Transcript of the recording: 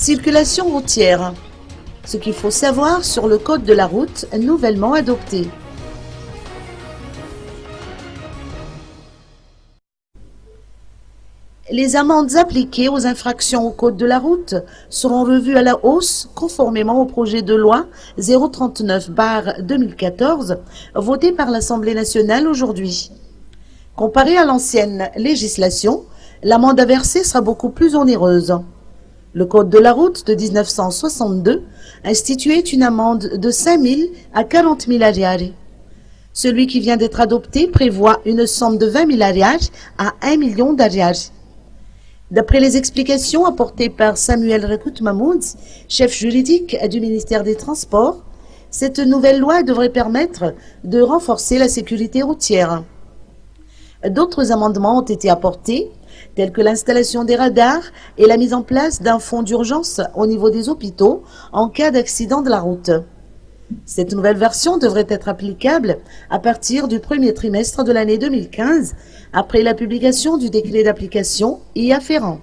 Circulation routière. Ce qu'il faut savoir sur le code de la route nouvellement adopté. Les amendes appliquées aux infractions au code de la route seront revues à la hausse conformément au projet de loi 039/2014 voté par l'Assemblée nationale aujourd'hui. Comparé à l'ancienne législation, l'amende à verser sera beaucoup plus onéreuse. Le code de la route de 1962 instituait une amende de 5 000 à 40 000 ariari. Celui qui vient d'être adopté prévoit une somme de 20 000 ariari à 1 million d'ariari. D'après les explications apportées par Samuel Rekout Mahmoud, chef juridique du ministère des Transports, cette nouvelle loi devrait permettre de renforcer la sécurité routière. D'autres amendements ont été apportés, tels que l'installation des radars et la mise en place d'un fonds d'urgence au niveau des hôpitaux en cas d'accident de la route. Cette nouvelle version devrait être applicable à partir du premier trimestre de l'année 2015, après la publication du décret d'application y afférent.